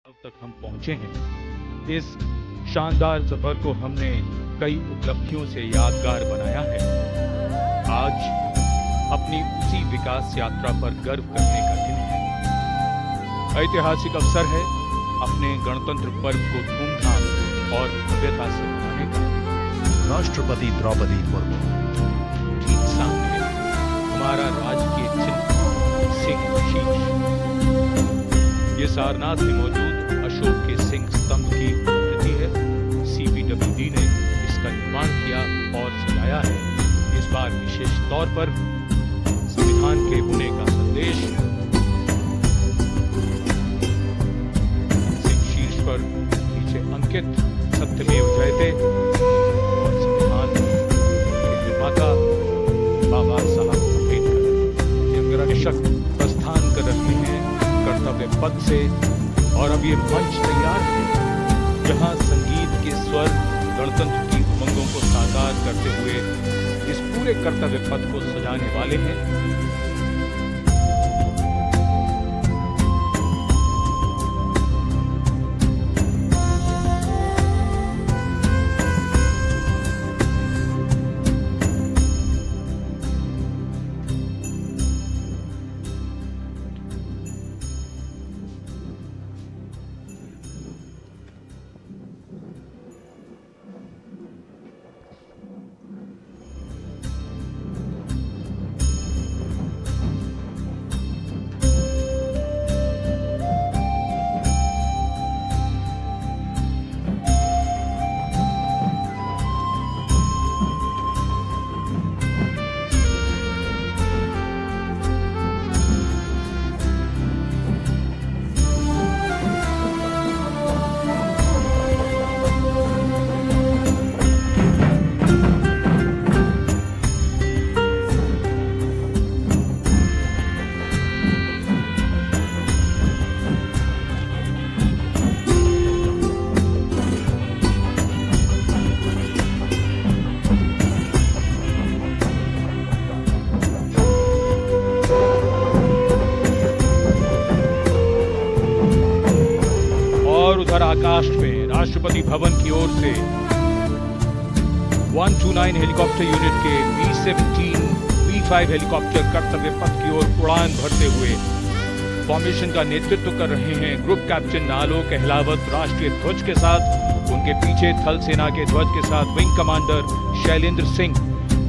अब तक हम पहुंचे हैं। इस शानदार सफर को हमने कई उपलब्धियों से यादगार बनाया है। आज अपनी उसी विकास यात्रा पर गर्व करने का दिन है। ऐतिहासिक अवसर है अपने गणतंत्र पर्व को धूमधाम और भव्यता से मनाने का। राष्ट्रपति द्रौपदी मुर्मू ठीक सामने हमारा राजकीय चिन्ह सिंह शीश। ये सारनाथ में मौजूद अशोक के सिंह स्तंभ की कृति है। CPWD ने इसका निर्माण किया और सजाया है। इस बार विशेष तौर पर संविधान के होने का संदेश सिंह शीर्ष पर नीचे अंकित सत्यमेव जयते और संविधान के निर्माता बाबा साहब अम्बेडकर निशक्त प्रस्थान कर रहे हैं कर्तव्य पथ से। और अब ये मंच तैयार है जहां संगीत के स्वर गणतंत्र की उमंगों को साकार करते हुए इस पूरे कर्तव्य पथ को सजाने वाले हैं। उधर आकाश में राष्ट्रपति भवन की ओर से 129 हेलीकॉप्टर यूनिट के B-17 B-5 हेलीकॉप्टर कर्तव्य पथ की ओर उड़ान भरते हुए फॉर्मेशन का नेतृत्व कर रहे हैं ग्रुप कैप्टन आलोक अहलावत राष्ट्रीय ध्वज के साथ। उनके पीछे थल सेना के ध्वज के साथ wing commander Shailendra Singh,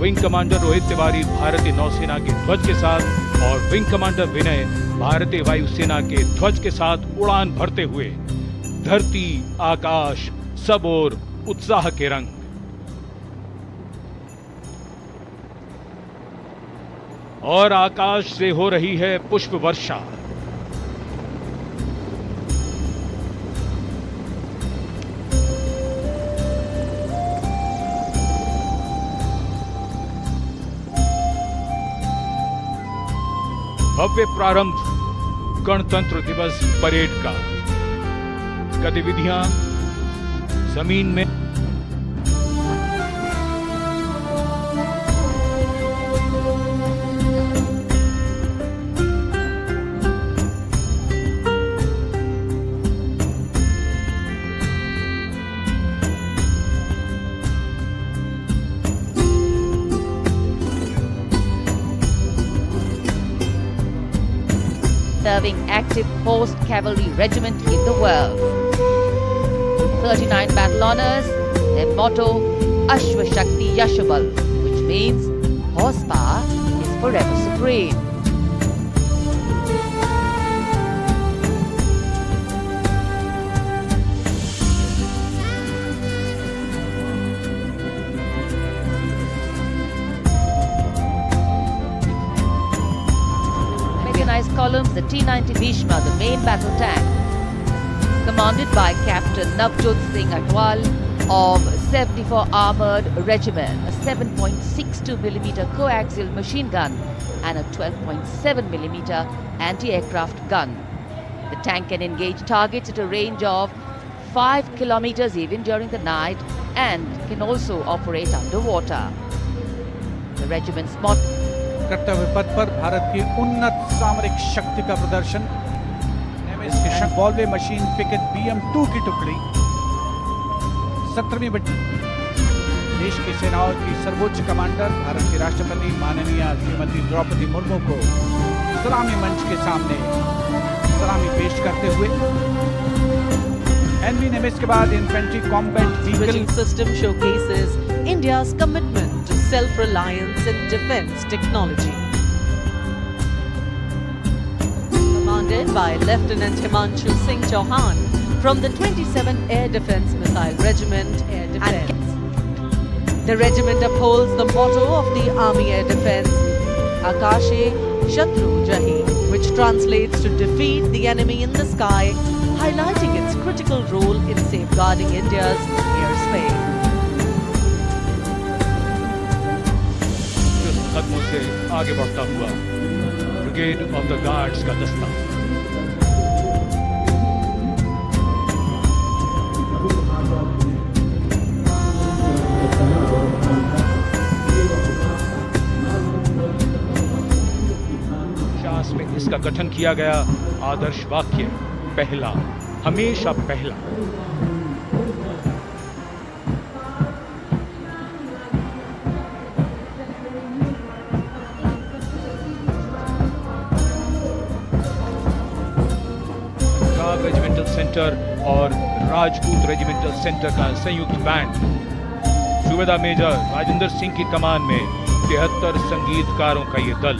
wing commander Rohit Tiwari भारतीय नौसेना के ध्वज के साथ और विंग कमांडर विनय भारतीय वायुसेना के ध्वज के साथ उड़ान भरते हुए धरती आकाश सब ओर उत्साह के रंग। और आकाश से हो रही है पुष्प वर्षा। भव्य प्रारंभ गणतंत्र दिवस परेड का। गतिविधियां जमीन में serving active Horse Cavalry Regiment in the world. 39 battle honors, their motto Ashwa Shakti Yashabal, which means horsepower is forever supreme. Mechanized columns, the T-90 Bhishma, the main battle tank, commanded by Captain Navjot Singh Atwal of 74 Armoured Regiment, a 7.62mm coaxial machine gun and a 12.7mm anti-aircraft gun. The tank can engage targets at a range of 5 kilometers even during the night and can also operate underwater. The regiment's motto कर्तव्य पथ पर भारत की उन्नत सामरिक शक्ति का प्रदर्शन। इसके संरक्षक वॉल्वे मशीन पिकेट BM-2 की टुकड़ी 17वीं देश की सेनाओं की सर्वोच्च कमांडर भारत की राष्ट्रपति माननीय श्रीमती द्रौपदी मुर्मू को सलामी मंच के सामने सलामी पेश करते हुए एनवी नेमिस के बाद infantry combat vehicle Bridging system showcases India's commitment to self-reliance in defense technology. Commanded by Lieutenant Himanshu Singh Chauhan from the 27th Air Defence Missile Regiment, Air Defence. The regiment upholds the motto of the Army Air Defence, Akashe Shatru Jahi, which translates to defeat the enemy in the sky, highlighting its critical role in safeguarding India's airspace. कदमों से आगे बढ़ता हुआ brigade of the guards का दस्ता शास्त्र में इसका गठन किया गया आदर्श वाक्य पहला, हमेशा पहला। रेजिमेंटल सेंटर और राजपूत रेजिमेंटल सेंटर का संयुक्त बैंड सूबेदार मेजर राजेंद्र सिंह की कमान में 73 संगीतकारों का ये दल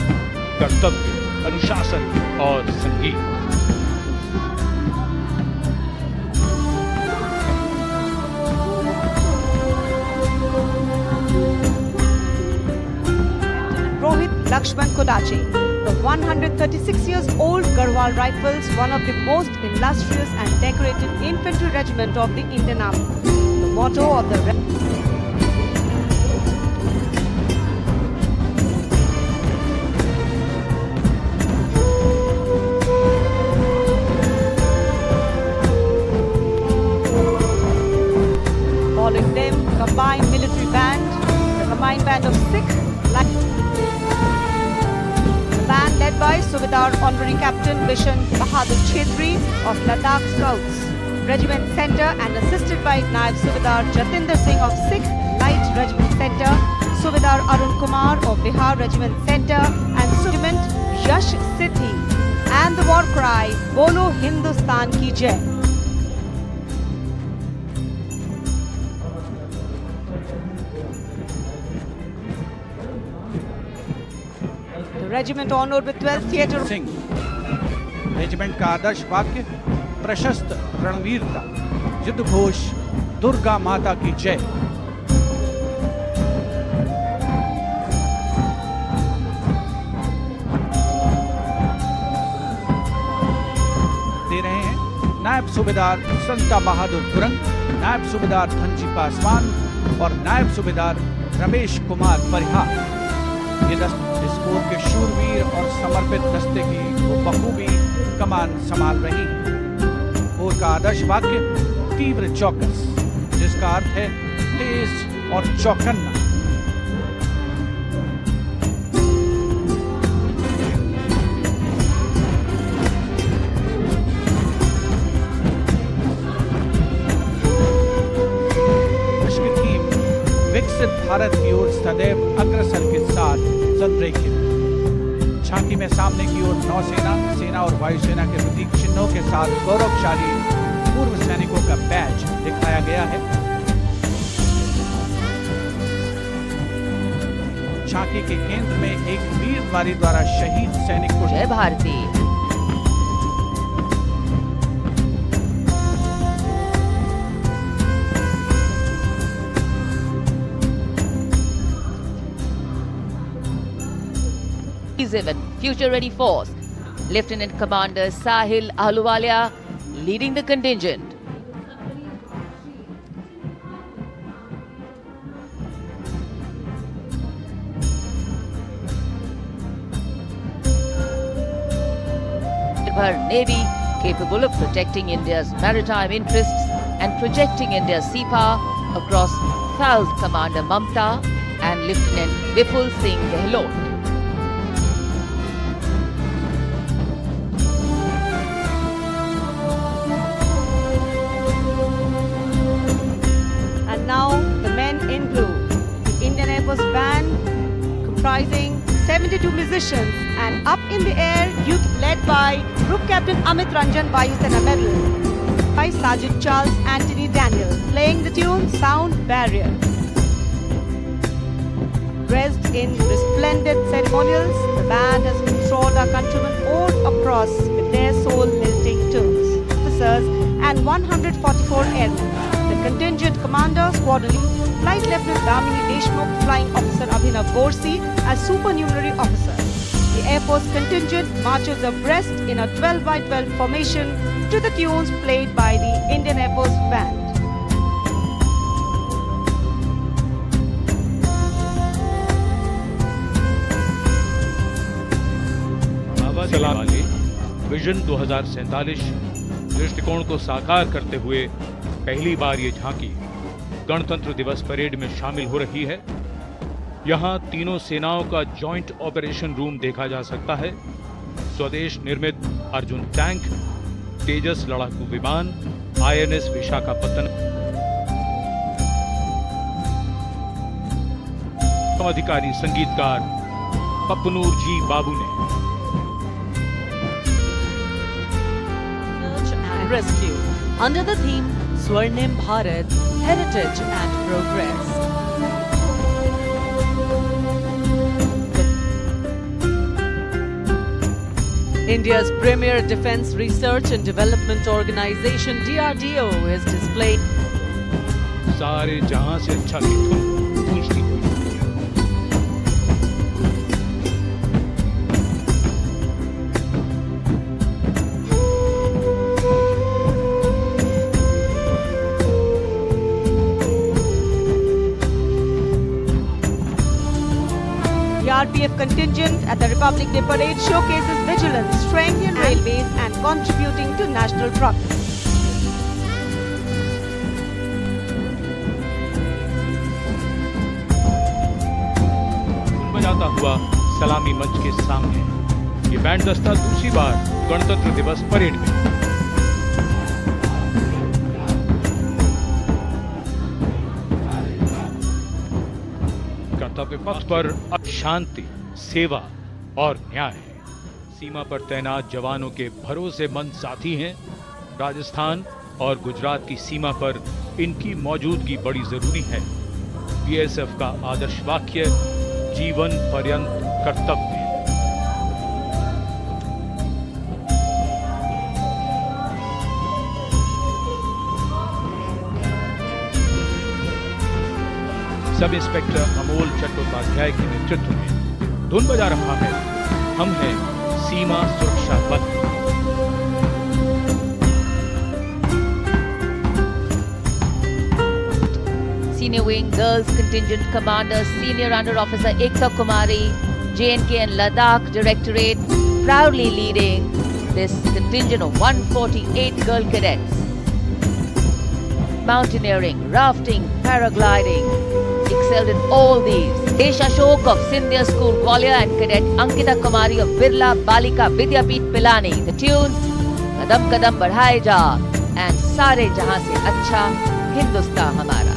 कर्तव्य, अनुशासन और संगीत। Rohit Lakshman Kodache. The 136 years old Garhwal Rifles, one of the most illustrious and decorated infantry regiment of the Indian Army. The motto of the following them, combined military band, the combined band of Sikh band led by Subedar Honorary Captain Bishan Bahadur Chhetri of Ladakh Scouts Regiment Center and assisted by Naib Subedar Jatinder Singh of Sikh Light Regiment Center, Subedar Arun Kumar of Bihar Regiment Center and Regiment Yash Siddhi and the war cry Bolo Hindustan Ki Jai. Regiment honored with 12 theatre. Singh regiment का आदर्श वाक्य प्रशस्त रणवीरता, युद्ध घोष दुर्गा माता की जय। दे रहे हैं नायब सूबेदार संता बहादुर तुरंग, नायब सूबेदार धनजी पासवान और नायब सूबेदार रमेश कुमार परिहार। ये कोर के शूरवीर और समर्पित दस्ते की वो बखूबी कमान संभाल रही है। कोर का आदर्श वाक्य तीव्र चौकस, जिसका अर्थ है तेज और चौकन्ना। इसकी थीम विकसित भारत की ओर सदैव अग्रसर के साथ झांकी में सामने की ओर नौसेना, सेना और वायुसेना के प्रतीक चिन्हों के साथ गौरवशाली पूर्व सैनिकों का बैज दिखाया गया है। झांकी के केंद्र में एक वीर द्वारी द्वारा शहीद सैनिक को जय Bharti. Future Ready Force, Lieutenant Commander Sahil Ahluwalia leading the contingent. Navy capable of protecting India's maritime interests and projecting India's sea power across South Commander Mamta and Lieutenant Vipul Singh Gehlot. comprising 72 musicians, and Up in the Air, youth led by Group Captain Amit Ranjan Vayusena Medal by Sergeant Charles Anthony Daniel, playing the tune Sound Barrier. Dressed in resplendent ceremonials, the band has enthralled our countrymen all across with their soul-lilting tunes. Officers and 144 airmen. The contingent commander, squadron lead, Flight Lieutenant Damini Deshmukh, Flying Officer Abhinav Borsi as supernumerary officer. The Air Force contingent marches abreast in a 12x12 formation to the tunes played by the Indian Air Force band. सलाम वाले vision 2047 दृष्टिकोण को साकार करते हुए पहली बार ये झांकी गणतंत्र दिवस परेड में शामिल हो रही है। यहां तीनों सेनाओं का जॉइंट ऑपरेशन रूम देखा जा सकता है। स्वदेश निर्मित अर्जुन टैंक, तेजस लड़ाकू विमान, INS विशाखापत्तनम अधिकारी संगीतकार पप्पनूर जी बाबू ने Rescue under the theme Swarnim Bharat, Heritage and Progress. India's premier defense research and development organization DRDO is displaying सारे जहां से अच्छा की धुन गूंजती हुई। The RPF contingent at the Republic Day Parade showcases vigilance, strength in railways and contributing to national progress. बजाता हुआ सलामी मंच के सामने ये बैंड दस्ता दूसरी बार गणतंत्र दिवस परेड में। कर्तव्य पथ पर अब शांति, सेवा और न्याय है। सीमा पर तैनात जवानों के भरोसेमंद साथी हैं। राजस्थान और गुजरात की सीमा पर इनकी मौजूदगी बड़ी जरूरी है। BSF का आदर्श वाक्य जीवन पर्यंत कर्तव्य। सब इंस्पेक्टर अमोल चट्टोपाध्याय के नेतृत्व में धुन बजा रहा है हम हैं सीमा सुरक्षा बल। Senior Wing Girls Contingent Commander Senior Under Officer Ekta Kumari, JNK and Ladakh Directorate, proudly leading this contingent of 148 girl cadets. Mountaineering, rafting, paragliding, excelled in all these. Desha Ashok of Sindhya School Gwalior and Cadet Ankita Kumari of Birla Balika Vidyapeeth Pilani. The tunes Kadam Kadam Badhaye Ja and Sare Jahan Se Acha Hindustan Hamara.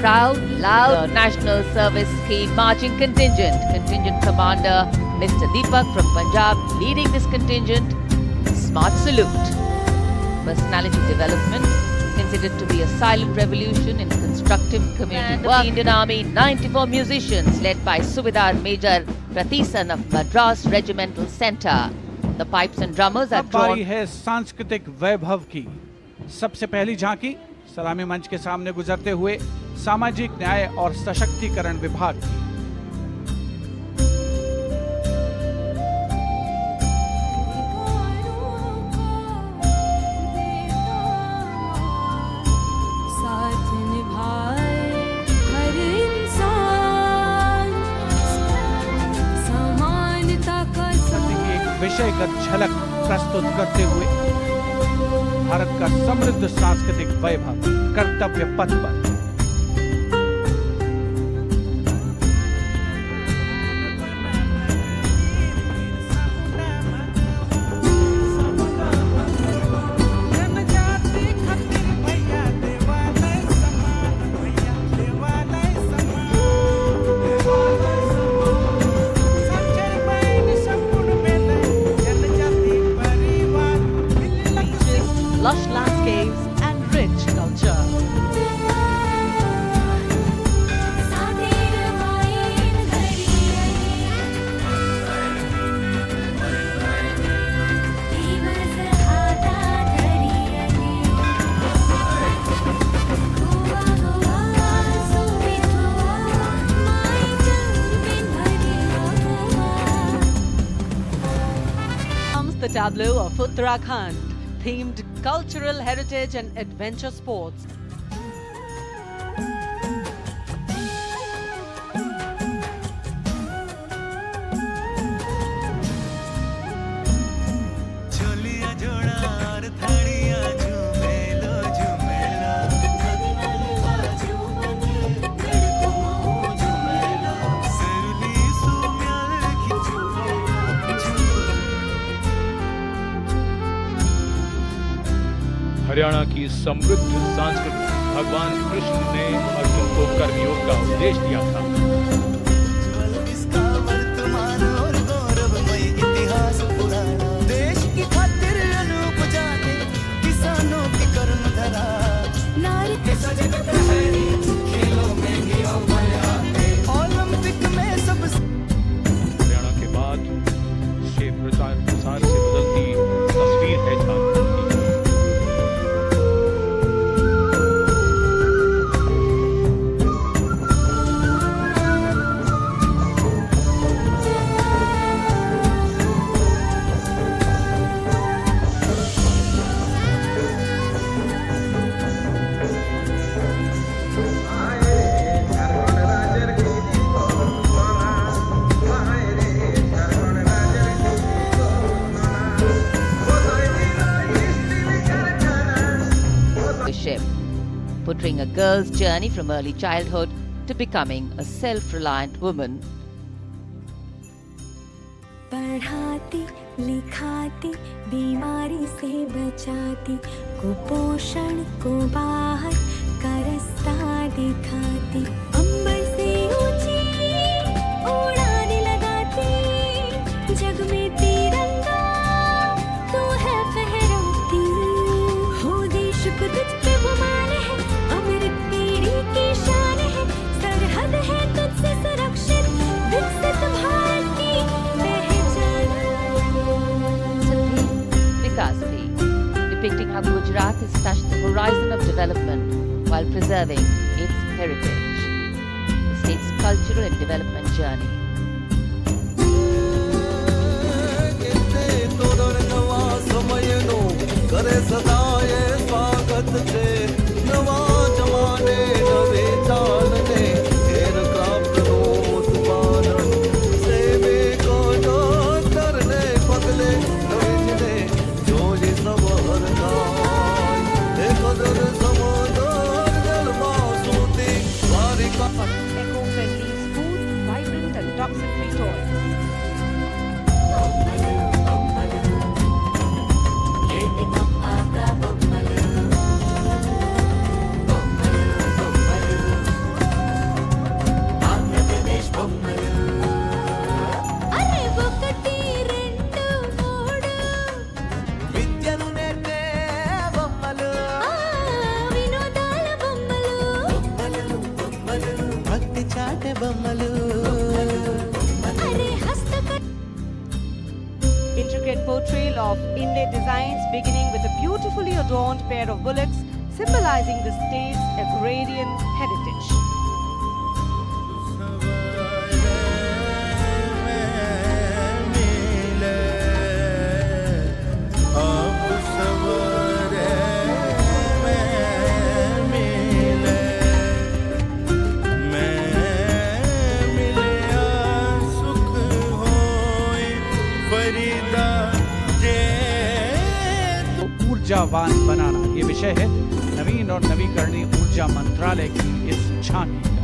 Proud, loud National Service Scheme Marching Contingent. Contingent Commander Mr. Deepak from Punjab leading this contingent. Smart salute. Personality development considered to be a silent revolution in constructive community work. The Indian Army, 94 musicians led by Subedar Major Prathisan of Madras Regimental Centre. The pipes and drummers are अब बारी drawn. है सांस्कृतिक वैभव की। सबसे पहली झांकी सलामी मंच के सामने गुजरते हुए सामाजिक न्याय और सशक्तिकरण विभाग की। साथ निभाए हर इंसान समानता का की एक विषयगत झलक प्रस्तुत करते हुए भारत का समृद्ध सांस्कृतिक वैभव कर्तव्य पथ पर। lush landscapes and rich culture. The tableau of Uttarakhand, themed cultural heritage and adventure sports. Haryana की समृद्ध संस्कृति भगवान कृष्ण ने अर्जुन को कर्मयोग का उपदेश दिया था। देश की खातिर अनूप जाने किसानों की कर्म धरा खेलों में ही ओलंपिक में सब। हरियाणा के बाद से प्रसार से बदलती तस्वीर है झारखंड की। portraying a girl's journey from early childhood to becoming a self-reliant woman. पढ़ाती लिखाती बीमारी से बचाती कुपोषण को बाहर का रास्ता दिखाती अंबर से ऊंची उड़ान लगाती जग में तिरंगा तू है फहराती हो देश को तुझ पे गुमान है अमृत पीढ़ी की शान है सरहद है तुझसे सुरक्षित विकसित भारत की Vikasthi, depicting how Gujarat has touched the horizon of development while preserving its heritage. The state's cultural and development journey. Eco-friendly, smooth, vibrant and toxin-free toys. అరే ఒకటి రెండు మూడు విద్యను నేర్పే బొమ్మలు వినోదాల బొమ్మలు భక్తి చాటే బొమ్మలు అరే హస్తకళ Intricate portrayal of inlaid designs beginning with a beautifully adorned pair of bullocks symbolizing the state's agrarian heritage. ऊर्जावान बनाना ये विषय है नवीन और नवीकरणीय ऊर्जा मंत्रालय की इस झांकी का।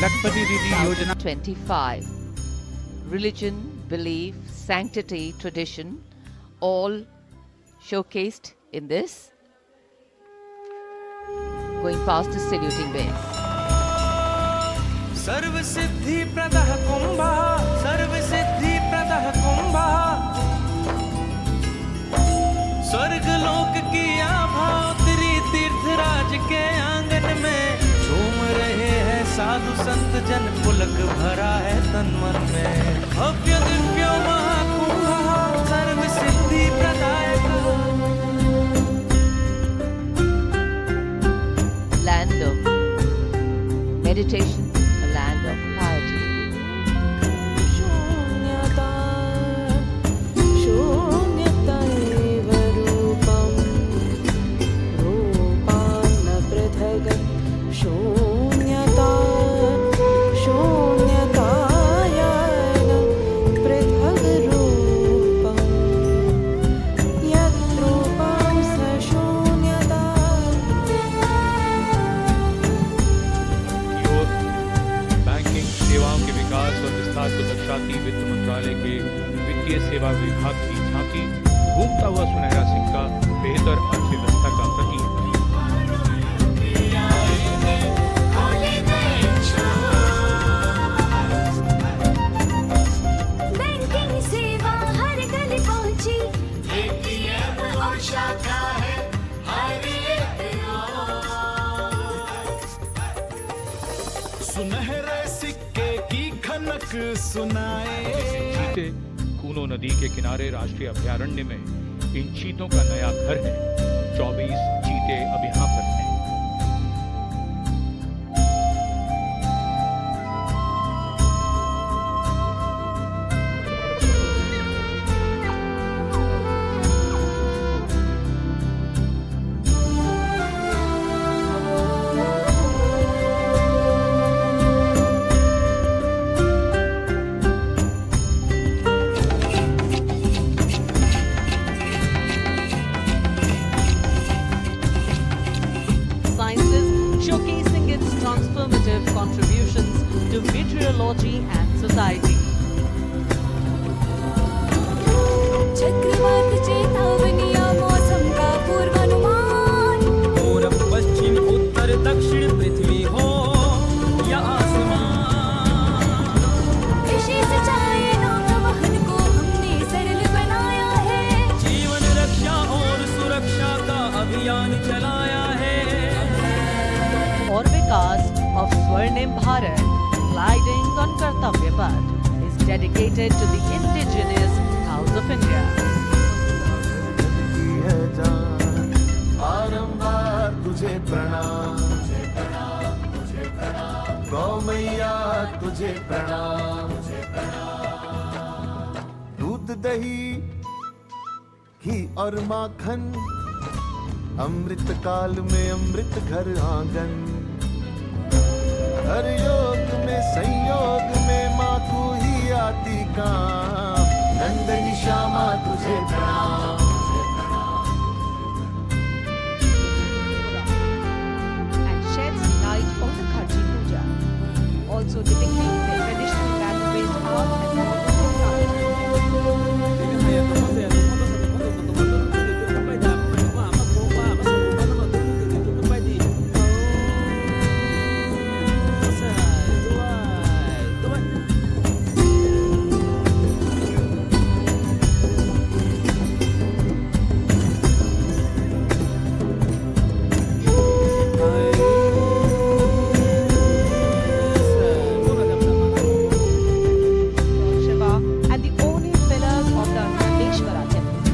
लखपति दीदी योजना 25. Religion, belief, sanctity, tradition, all showcased in this. Going past the saluting base. सर्व सिद्धि प्रदः कुंभः सर्व सिद्धि प्रदः कुंभः स्वर्ग लोक की आभा उतरी तीर्थराज के आंगन में झूम रहे हैं साधु संत जन पुलक भरा है तन मन में भव्य दिव्य महाकुंभ सर्व सिद्धि प्रदायक Land of meditation, a land of piety. शून्यता शून्यतैव रूपं रूपान्न पृथग् शून्यता शून्यतायान पृथग् रूपं यत् रूपं स शून्यता की ओर बैंकिंग सेवाओं के विकास और विस्तार को दर्शाती वित्त मंत्रालय के वित्तीय सेवा विभाग की झांकी घूमता हुआ सुनहरा सिक्का बेहतर अर्थव्यवस्था का प्रतीक। बैंकिंग सेवा हर गली पहुंची एटीएम और शाखा है हर एक सुनहरे सिक्के की खनक सुनाए चीते कूनो नदी के किनारे राष्ट्रीय अभयारण्य में इन चीतों का नया घर है। 24 चीते अब यहाँ पर हैं। Sciences showcasing its transformative contributions to meteorology and society. चक्रवात चेतावनियां मौसम का पूर्वानुमान पूरब पश्चिम उत्तर दक्षिण पृथ्वी हो या आसमान विशेष चाहे नौवहन को हमने सरल बनाया है जीवन रक्षा और सुरक्षा का अभियान चलाया है और विकास of Swarnim Bharat, gliding on Kartavya Path, is dedicated to the indigenous cows of India. बारंबार तुझे प्रणाम गौ मैया तुझे प्रणाम दूध दही घी और माखन अमृत काल में अमृत घर आंगन हर योग में संयोग में माँ तू ही आती काम नंदनी श्यामा तुझे प्रणाम and sheds light on the Kharchi Puja, also depicting the traditional bamboo-based art and modern technology. Shiva and the ornate pillars of the Nandeshwara temple.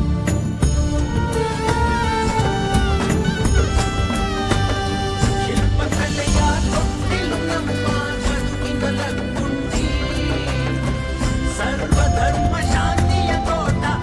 सर्वधर्म शांति यतोटा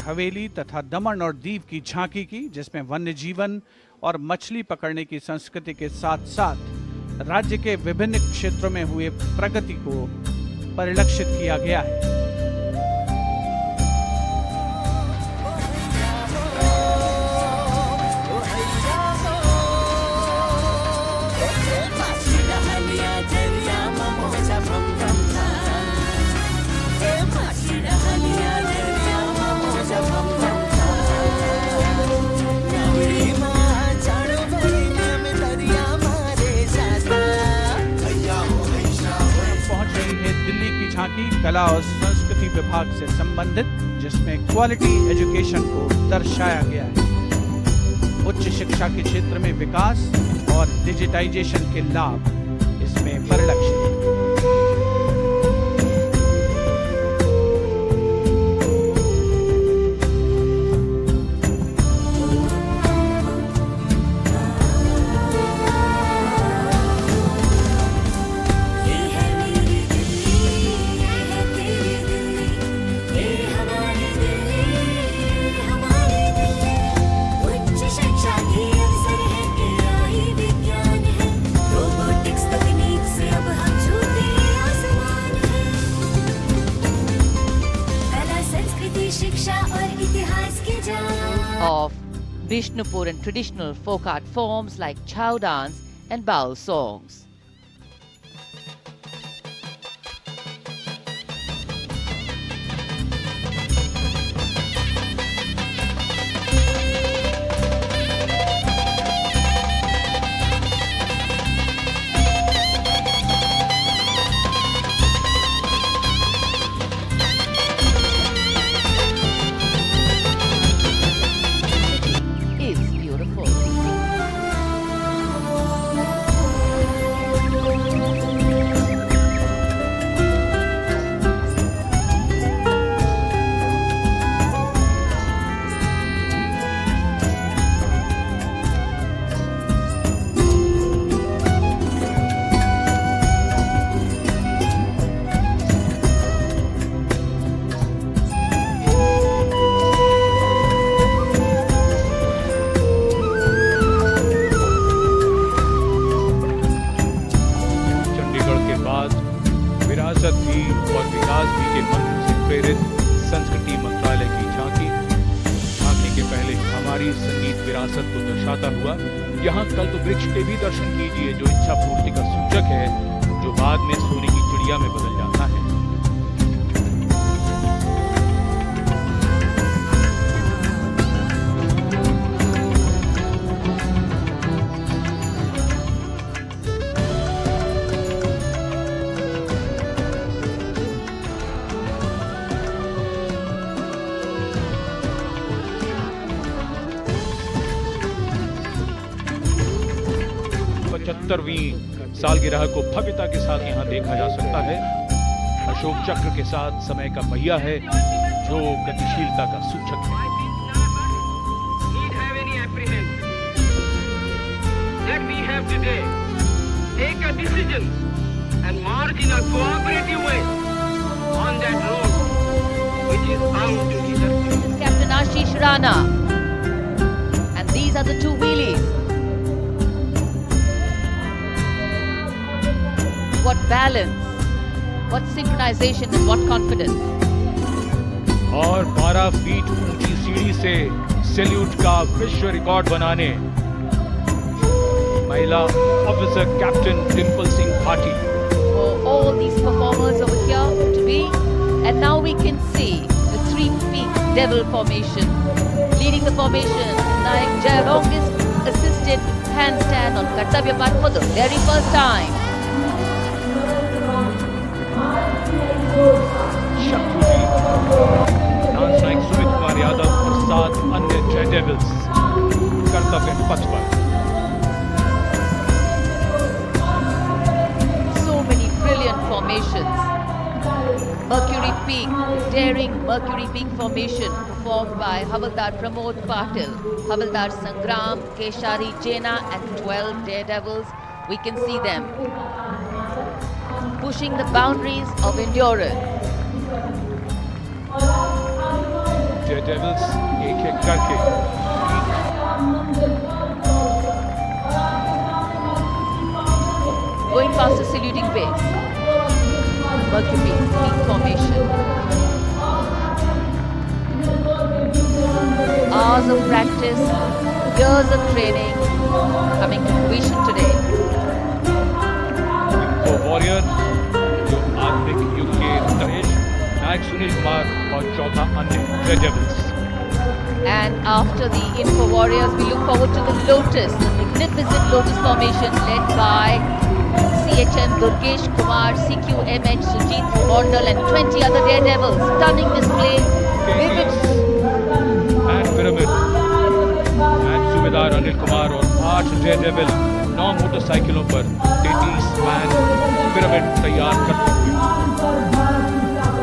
हवेली तथा दमन और दीव की झांकी की, जिसमें वन्य जीवन और मछली पकड़ने की संस्कृति के साथ साथ राज्य के विभिन्न क्षेत्रों में हुए प्रगति को परिलक्षित किया गया है। झांकी कला और संस्कृति विभाग से संबंधित, जिसमें क्वालिटी एजुकेशन को दर्शाया गया है। उच्च शिक्षा के क्षेत्र में विकास और डिजिटाइजेशन के लाभ इसमें परिलक्षित हैं। Of Bishnupuran traditional folk art forms like chow dance and baul songs. विरासत भी और विकास भी के मंत्र से प्रेरित संस्कृति मंत्रालय की झांकी के पहले हमारी संगीत विरासत को दर्शाता हुआ यहाँ कल्प वृक्ष के भी दर्शन कीजिए, जो इच्छा पूर्ति का सूचक है, जो बाद में सोने की चिड़िया में बदल जाता है। पचहत्तरवीं सालगिरह को भव्यता के साथ यहाँ देखा जा सकता है। अशोक चक्र के साथ समय का पहिया है, जो गतिशीलता का सूचक है। Captain Ashish Rana, and these are the two wheelies. What balance, what synchronization and what confidence. और 12 फीट ऊंची सीढ़ी से सैल्यूट का विश्व रिकॉर्ड बनाने महिला officer captain Dimple Singh Bhati. For all these performers over here to be, and now we can see the 3-peak devil formation. Leading the formation, Nayak Jayarongis assisted handstand on Kartavya Path for the very first time. शक्ति dance नायक सुमित कुमार यादव और 7 अन्य जय devils कर्तव्य पथ पर. So many brilliant formations. Mercury Peak, daring Mercury Peak formation performed by Havaldar Pramod Patil, Havaldar Sangram, Keshari Jena and 12 daredevils. We can see them pushing the boundaries of endurance. जय devils एक करके fastest saluting base. Mercury, peak formation. Hours of practice, years of training coming to fruition today. तो warrior जो आधुनिक युग के नरेश, नायक सुनील कुमार और चौथा अन्य red devils. And after the Info Warriors, we look forward to the Lotus, the magnificent Lotus formation led by CHM Durgesh Kumar, CQMH Sujit Mondal and 20 other daredevils. Stunning display, vivid. And pyramid. And सूबेदार अनिल कुमार और 8 Daredevil 9 मोटरसाइकिलों पर 33 man pyramid तैयार करते हुए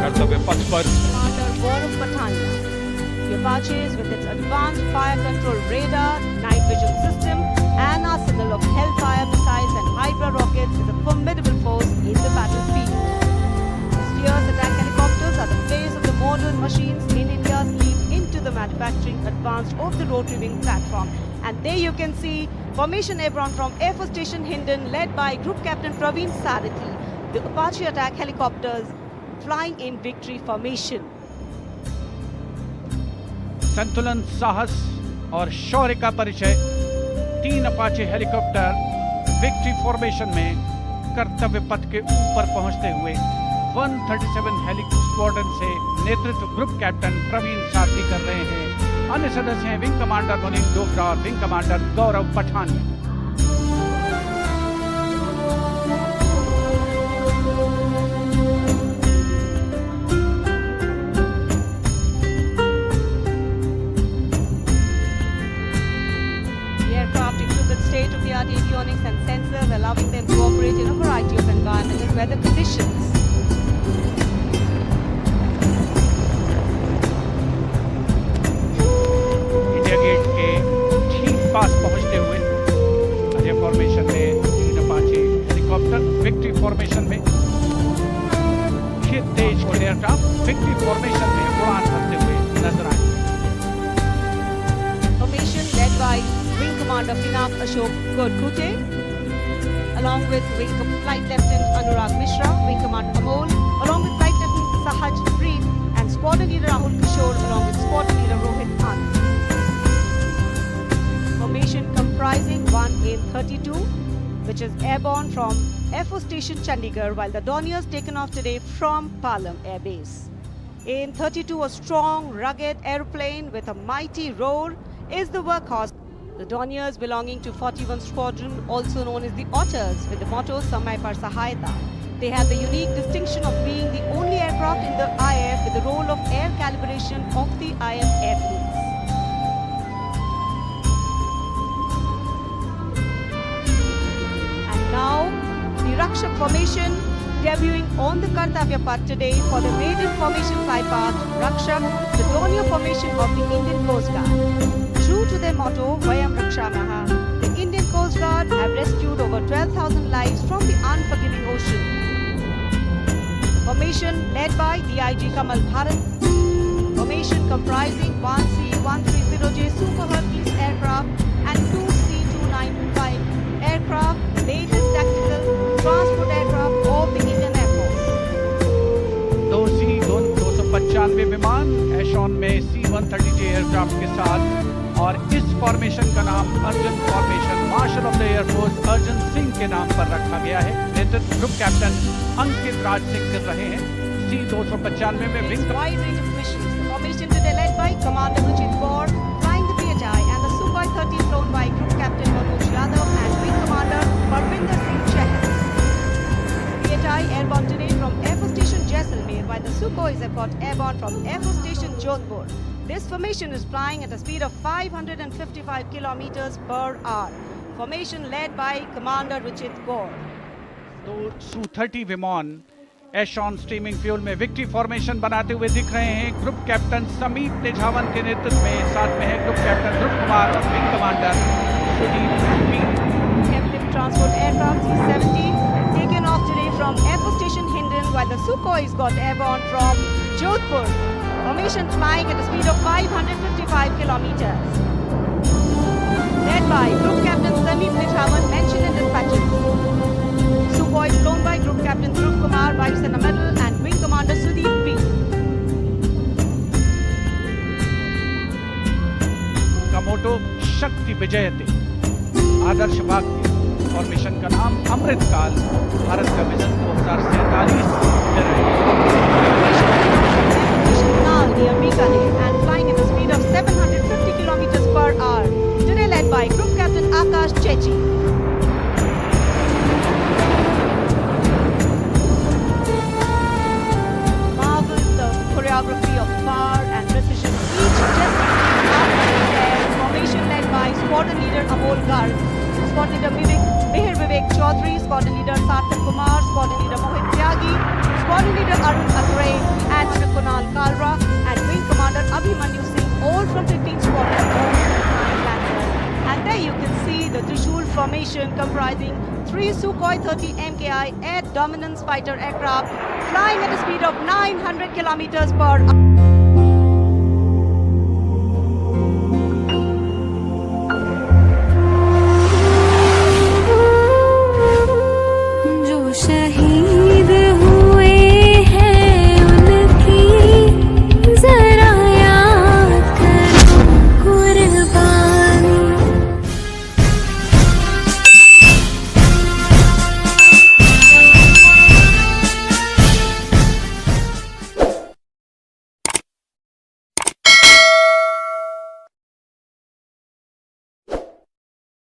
कर्तव्य पथ पर. Commander Gaurav Patania. The Apaches, with its advanced fire control radar, night vision system, and arsenal of Hellfire missiles and Hydra rockets, is a formidable force in the battlefield. The Steers attack helicopters are the face of the modern machines in India's leap into the manufacturing advanced of the rotary wing platform. And there you can see Formation Airborne from Air Force Station Hindon, led by Group Captain Praveen Sarathi. The Apache attack helicopters flying in victory formation. संतुलन, साहस और शौर्य का परिचय 3 Apache helicopter victory formation में कर्तव्य पथ के ऊपर पहुंचते हुए 137 हेली स्क्वाड्रन से नेतृत्व ग्रुप कैप्टन प्रवीण सारथी कर रहे हैं. अन्य सदस्य हैं विंग कमांडर मुनीम डोगरा और wing commander Gaurav Pathania. State-of-the-art avionics and sensors, allowing them to operate in a variety of environmental and weather conditions. India Gate के ठीक पास पहुंचते हुए अजय फॉर्मेशन में 3 अपाचे हेलीकॉप्टर विक्ट्री फॉर्मेशन में, तेज एयरक्राफ्ट विक्ट्री फॉर्मेशन में उड़ान भरते हुए नजर आए. Formation led by Wing Commander Pinak Ashok Kodkute, along with Flight Lieutenant Anurag Mishra, Wing Commander Amol, along with Flight Lieutenant Sahaj Preet, and Squadron Leader Rahul Kishore, along with Squadron Leader Rohit Anand. Formation comprising 1 in 32, which is airborne from Air Force Station Chandigarh, while the Dorniers taken off today from Palam Air Base. In 32, a strong, rugged aeroplane with a mighty roar is the workhorse. The Dorniers belonging to 41 Squadron, also known as the Otters, with the motto Samay Par Sahayata. They have the unique distinction of being the only aircraft in the IF with the role of air calibration of the IF airplanes. And now, the Rakshak formation debuting on the Kartavya Path today for the maiden formation flypath, Rakshak, the Dornier formation of the Indian Coast Guard. True to their motto, Vayam Rakshamaha, the Indian Coast Guard have rescued over 12,000 lives from the unforgiving ocean. Formation led by DIG Kamal Bharat. Formation comprising 1 C-130J Super Hercules aircraft and 2 C-295 aircraft, latest tactical transport aircraft of the Indian Air Force. 2 C-295 विमान एशॉन में C-130J aircraft के साथ, और इस formation का नाम Arjun formation marshal of the air force Arjun Singh के नाम पर रखा गया है. नेतृत्व ग्रुप कैप्टन अंकित राज सिंह कर रहे हैं. C-295 में wing wide range of missions. The formation today led by Commander Rajit Kaur, flying the PHI, and the Sukhoi 30 flown by Group Captain Manoj Yadav and Wing Commander Parvinder Singh Chahal. PHI airborne today from Air Force Station Jaisalmer, while the Sukhois have got airborne from Air Force Station Jodhpur. This formation is flying at a speed of 555 kilometers per hour. Formation led by Commander Rajit Kaur. तो Su-30 विमान एशॉन streaming fuel में victory formation बनाते हुए दिख रहे हैं. Group captain समीप निझावन के नेतृत्व में, साथ में है ग्रुप कैप्टन ध्रुव कुमार और wing commander Sudeep P. Captive transport aircraft C-17 taken off today from Air Force Station Hindon, while the Sukhois got airborne from Jodhpur. Formation flying at a speed of 555 kilometers. Led by Group Captain Sameep Nichavan, mentioned in dispatches. Sukhois विजयते। आदर्श वाक्य और mission का नाम अमृतकाल। भारत का vision 2047 Kunal near Bikaner and flying at a speed of 750 kilometers per hour. Today led by Group Captain Akash Chechi. Marvels the choreography of power and precision. Each just formation led by squadron leader Amol Garg, squadron leader Mihir Vivek Chaudhary, squadron leader Sarthak Kumar, squadron leader Mohit Tyagi, squadron leader Arun Athare, and Kunal Kalra, and wing commander Abhimanyu Singh, all from 15th Squadron, all flying Lancers. And there you can see the Trishul formation comprising 3 Sukhoi 30 MKI air dominance fighter aircraft flying at a speed of 900 kilometers per hour.